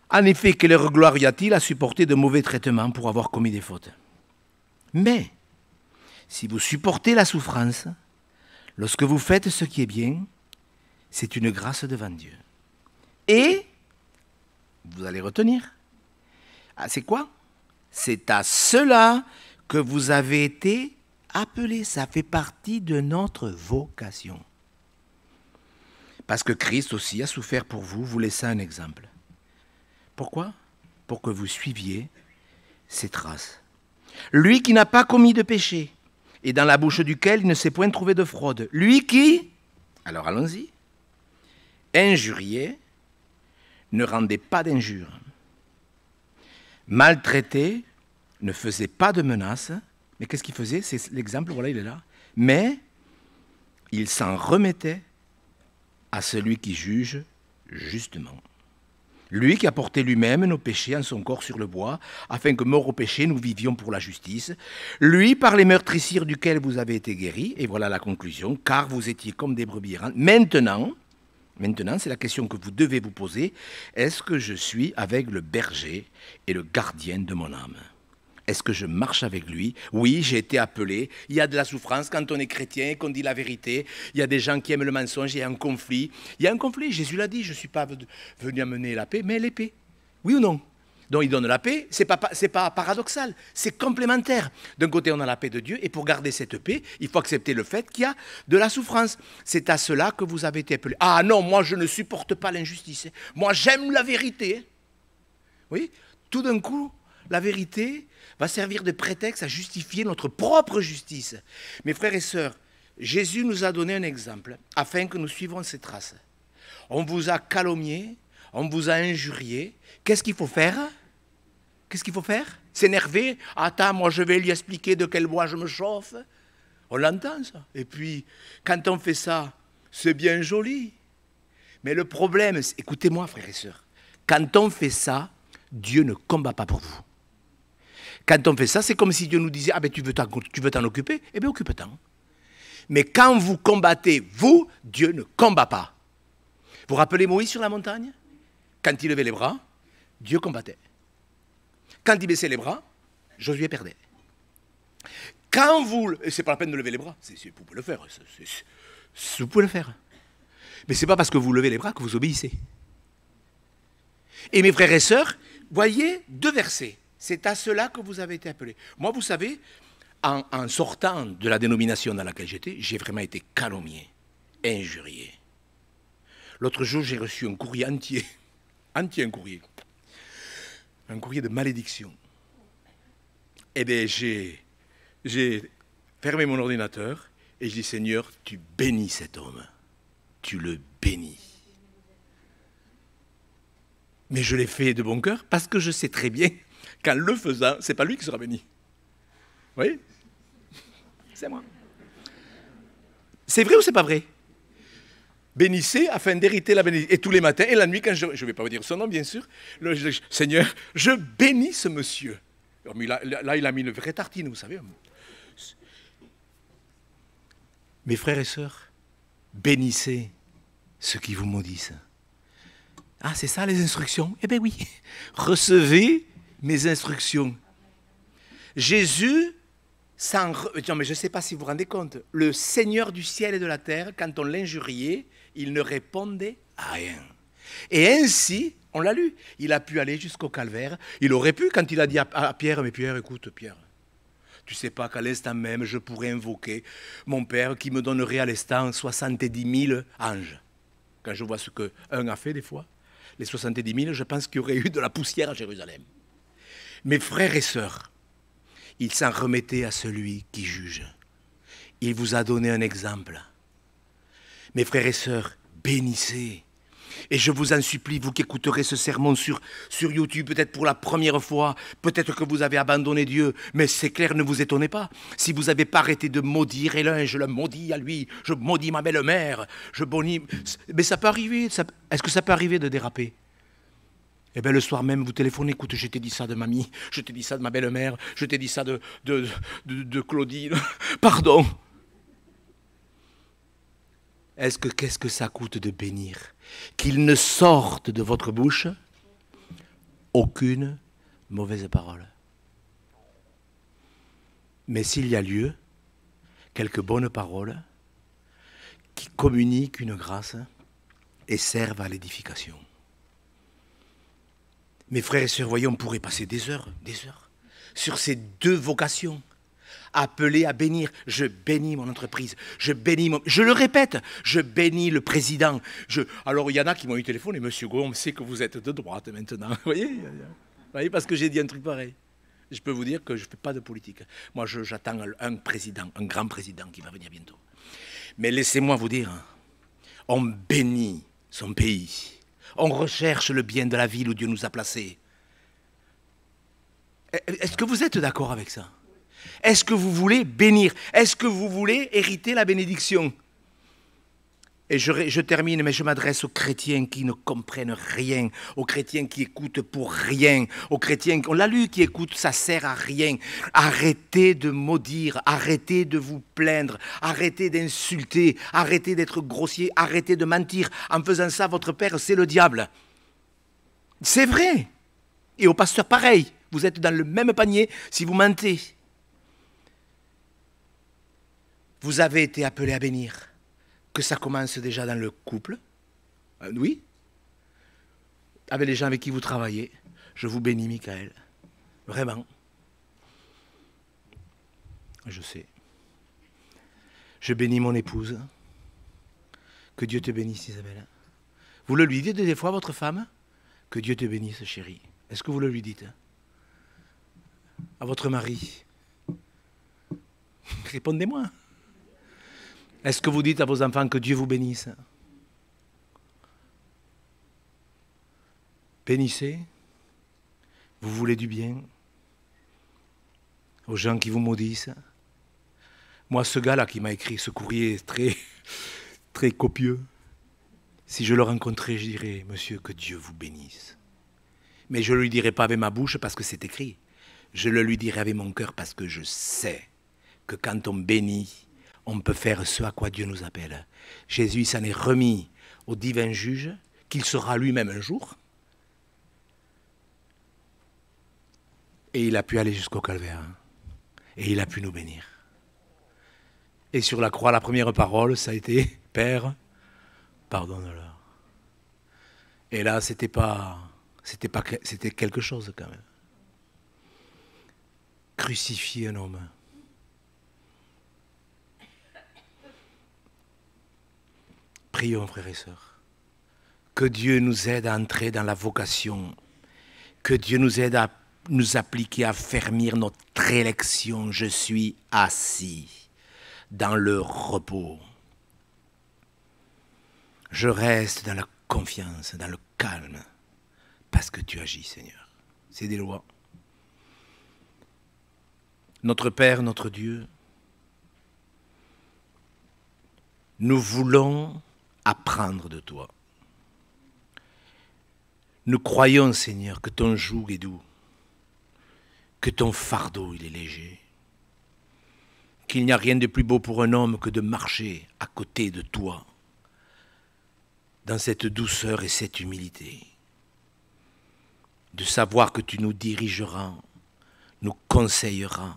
En effet, quelle gloire y a-t-il à supporter de mauvais traitements pour avoir commis des fautes? Mais, si vous supportez la souffrance, lorsque vous faites ce qui est bien, c'est une grâce devant Dieu. Et, vous allez retenir, c'est quoi? C'est à cela que vous avez été appelés. Ça fait partie de notre vocation. Parce que Christ aussi a souffert pour vous, vous laissant un exemple. Pourquoi? Pour que vous suiviez ses traces. Lui qui n'a pas commis de péché, et dans la bouche duquel il ne s'est point trouvé de fraude. Lui qui, alors allons-y, injuriait, ne rendait pas d'injures, maltraitait, ne faisait pas de menaces, mais qu'est-ce qu'il faisait? C'est l'exemple, voilà, il est là. Mais il s'en remettait à celui qui juge justement. Lui qui a porté lui-même nos péchés en son corps sur le bois, afin que, morts au péché, nous vivions pour la justice. Lui, par les meurtrissures duquel vous avez été guéris, et voilà la conclusion, car vous étiez comme des brebis errantes. Maintenant, c'est la question que vous devez vous poser, est-ce que je suis avec le berger et le gardien de mon âme? Est-ce que je marche avec lui? Oui, j'ai été appelé. Il y a de la souffrance quand on est chrétien, qu'on dit la vérité. Il y a des gens qui aiment le mensonge, il y a un conflit. Il y a un conflit, Jésus l'a dit, je ne suis pas venu amener la paix, mais l'épée. Oui ou non? Donc il donne la paix, ce n'est pas paradoxal, c'est complémentaire. D'un côté, on a la paix de Dieu, et pour garder cette paix, il faut accepter le fait qu'il y a de la souffrance. C'est à cela que vous avez été appelés. Ah non, moi je ne supporte pas l'injustice. Moi j'aime la vérité. Oui, tout d'un coup, la vérité va servir de prétexte à justifier notre propre justice. Mes frères et sœurs, Jésus nous a donné un exemple afin que nous suivions ses traces. On vous a calomnié, on vous a injurié. Qu'est-ce qu'il faut faire? Qu'est-ce qu'il faut faire? S'énerver? Attends, moi je vais lui expliquer de quel bois je me chauffe. On l'entend ça. Et puis, quand on fait ça, c'est bien joli. Mais le problème, écoutez-moi frères et sœurs, quand on fait ça, Dieu ne combat pas pour vous. Quand on fait ça, c'est comme si Dieu nous disait « Ah ben tu veux t'en occuper? Eh bien occupe-t'en. » Mais quand vous combattez, vous, Dieu ne combat pas. Vous vous rappelez Moïse sur la montagne? Quand il levait les bras, Dieu combattait. Quand il baissait les bras, Josué perdait. Quand vous... C'est pas la peine de lever les bras, vous pouvez le faire. Vous pouvez le faire. Mais ce n'est pas parce que vous levez les bras que vous obéissez. Et mes frères et sœurs, voyez deux versets. C'est à cela que vous avez été appelés. Moi, vous savez, en sortant de la dénomination dans laquelle j'étais, j'ai vraiment été calomnié, injurié. L'autre jour, j'ai reçu un courrier entier entier un courrier de malédiction. Eh bien, j'ai fermé mon ordinateur et je dis, Seigneur, tu bénis cet homme. Tu le bénis. Mais je l'ai fait de bon cœur parce que je sais très bien qu'en le faisant, c'est pas lui qui sera béni. Vous voyez? C'est moi. C'est vrai ou c'est pas vrai? Bénissez afin d'hériter la bénédiction. Et tous les matins et la nuit, quand je ne vais pas vous dire son nom, bien sûr, Seigneur, je bénis ce monsieur. Là, il a mis une vraie tartine, vous savez. Mes frères et sœurs, bénissez ceux qui vous maudissent. Ah, c'est ça les instructions? Eh bien oui, recevez mes instructions. Jésus, non, mais je ne sais pas si vous vous rendez compte, le Seigneur du ciel et de la terre, quand on l'injuriait, il ne répondait à rien. Et ainsi, on l'a lu, il a pu aller jusqu'au calvaire. Il aurait pu, quand il a dit à Pierre, mais Pierre, écoute Pierre, tu ne sais pas qu'à l'instant même, je pourrais invoquer mon Père qui me donnerait à l'instant 70 000 anges. Quand je vois ce qu'un a fait des fois, les 70 000, je pense qu'il y aurait eu de la poussière à Jérusalem. Mes frères et sœurs, il s'en remettait à celui qui juge. Il vous a donné un exemple. Mes frères et sœurs, bénissez. Et je vous en supplie, vous qui écouterez ce sermon sur YouTube, peut-être pour la première fois, peut-être que vous avez abandonné Dieu, mais c'est clair, ne vous étonnez pas. Si vous n'avez pas arrêté de maudire Hélène, je le maudis à lui, je maudis ma belle-mère, je bénis... Mais ça peut arriver, est-ce que ça peut arriver de déraper? Eh bien, le soir même, vous téléphonez, écoute, je t'ai dit ça de mamie, je t'ai dit ça de ma belle-mère, je t'ai dit ça de Claudine, pardon. Qu'est-ce que ça coûte de bénir? Qu'il ne sorte de votre bouche aucune mauvaise parole. Mais s'il y a lieu, quelques bonnes paroles qui communiquent une grâce et servent à l'édification. Mes frères et sœurs, voyez, on pourrait passer des heures, sur ces deux vocations. Appelé à bénir, je bénis mon entreprise, je le répète, je bénis le président. Alors il y en a qui m'ont eu téléphone et monsieur Gaume sait que vous êtes de droite maintenant. Vous voyez, parce que j'ai dit un truc pareil. Je peux vous dire que je ne fais pas de politique. Moi, j'attends un président, un grand président qui va venir bientôt. Mais laissez-moi vous dire, on bénit son pays. On recherche le bien de la ville où Dieu nous a placés. Est-ce que vous êtes d'accord avec ça? Est-ce que vous voulez bénir? Est-ce que vous voulez hériter la bénédiction? Et je termine, mais je m'adresse aux chrétiens qui ne comprennent rien, aux chrétiens qui écoutent pour rien, aux chrétiens, on l'a lu, qui écoutent, ça sert à rien. Arrêtez de maudire, arrêtez de vous plaindre, arrêtez d'insulter, arrêtez d'être grossier, arrêtez de mentir. En faisant ça, votre père, c'est le diable. C'est vrai. Et au pasteur, pareil. Vous êtes dans le même panier si vous mentez. Vous avez été appelé à bénir. Que ça commence déjà dans le couple. Oui. Avec les gens avec qui vous travaillez. Je vous bénis, Michael. Vraiment. Je sais. Je bénis mon épouse. Que Dieu te bénisse, Isabelle. Vous le lui dites des fois à votre femme? Que Dieu te bénisse, chérie. Est-ce que vous le lui dites? À votre mari? Répondez-moi. Est-ce que vous dites à vos enfants que Dieu vous bénisse? Bénissez. Vous voulez du bien aux gens qui vous maudissent. Moi, ce gars-là qui m'a écrit ce courrier très, très copieux, si je le rencontrais, je dirais, monsieur, que Dieu vous bénisse. Mais je ne le lui dirai pas avec ma bouche parce que c'est écrit. Je le lui dirai avec mon cœur parce que je sais que quand on bénit, on peut faire ce à quoi Dieu nous appelle. Jésus s'en est remis au divin juge, qu'il sera lui-même un jour. Et il a pu aller jusqu'au calvaire. Et il a pu nous bénir. Et sur la croix, la première parole, ça a été « Père, pardonne-leur ». Et là, c'était quelque chose quand même. Crucifier un homme. Prions, frères et sœurs, Que Dieu nous aide à entrer dans la vocation. Que Dieu nous aide à nous appliquer à fermir notre élection. Je suis assis dans le repos. Je reste dans la confiance, dans le calme, parce que tu agis, Seigneur. C'est des lois. Notre Père, notre Dieu, nous voulons apprendre de toi. Nous croyons, Seigneur, que ton joug est doux, que ton fardeau, il est léger, qu'il n'y a rien de plus beau pour un homme que de marcher à côté de toi, dans cette douceur et cette humilité, de savoir que tu nous dirigeras, nous conseilleras,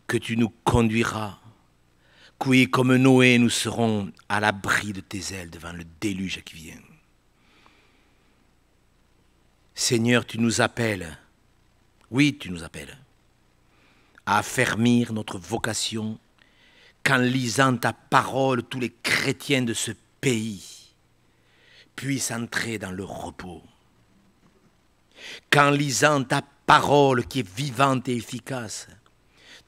que tu nous conduiras, que comme Noé, nous serons à l'abri de tes ailes devant le déluge qui vient. Seigneur, tu nous appelles, oui, tu nous appelles, à affermir notre vocation, qu'en lisant ta parole, tous les chrétiens de ce pays puissent entrer dans le repos. Qu'en lisant ta parole qui est vivante et efficace,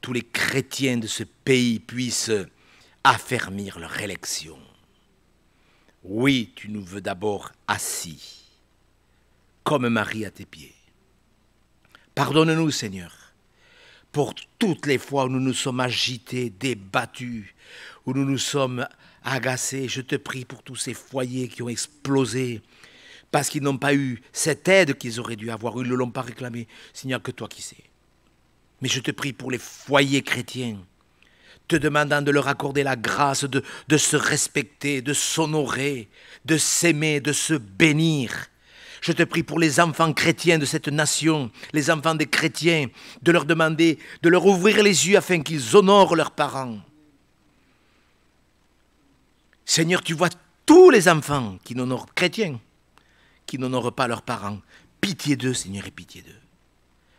tous les chrétiens de ce pays puissent affermir leur élection. Oui, tu nous veux d'abord assis, comme Marie à tes pieds. Pardonne-nous, Seigneur, pour toutes les fois où nous nous sommes agités, débattus, où nous nous sommes agacés. Je te prie pour tous ces foyers qui ont explosé, parce qu'ils n'ont pas eu cette aide qu'ils auraient dû avoir, ils ne l'ont pas réclamée. Seigneur, que toi qui sais. Mais je te prie pour les foyers chrétiens, te demandant de leur accorder la grâce de se respecter, de s'honorer, de s'aimer, de se bénir. Je te prie pour les enfants chrétiens de cette nation, les enfants des chrétiens, de leur demander, de leur ouvrir les yeux afin qu'ils honorent leurs parents. Seigneur, tu vois tous les enfants qui n'honorent chrétiens, qui n'honorent pas leurs parents. Pitié d'eux, Seigneur, et pitié d'eux,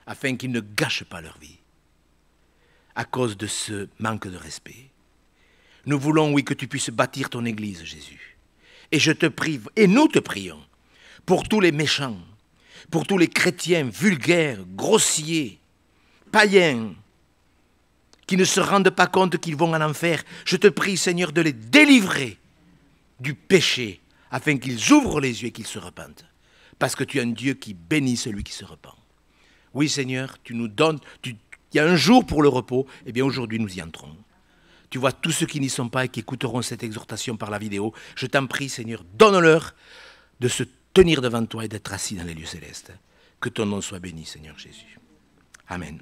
afin qu'ils ne gâchent pas leur vie à cause de ce manque de respect. Nous voulons, oui, que tu puisses bâtir ton Église, Jésus. Et je te prie, et nous te prions, pour tous les méchants, pour tous les chrétiens vulgaires, grossiers, païens, qui ne se rendent pas compte qu'ils vont en enfer. Je te prie, Seigneur, de les délivrer du péché, afin qu'ils ouvrent les yeux et qu'ils se repentent. Parce que tu es un Dieu qui bénit celui qui se repent. Oui, Seigneur, tu nous donnes, il y a un jour pour le repos, eh bien aujourd'hui nous y entrons. Tu vois tous ceux qui n'y sont pas et qui écouteront cette exhortation par la vidéo, je t'en prie, Seigneur, donne-leur de se tenir devant toi et d'être assis dans les lieux célestes. Que ton nom soit béni, Seigneur Jésus. Amen.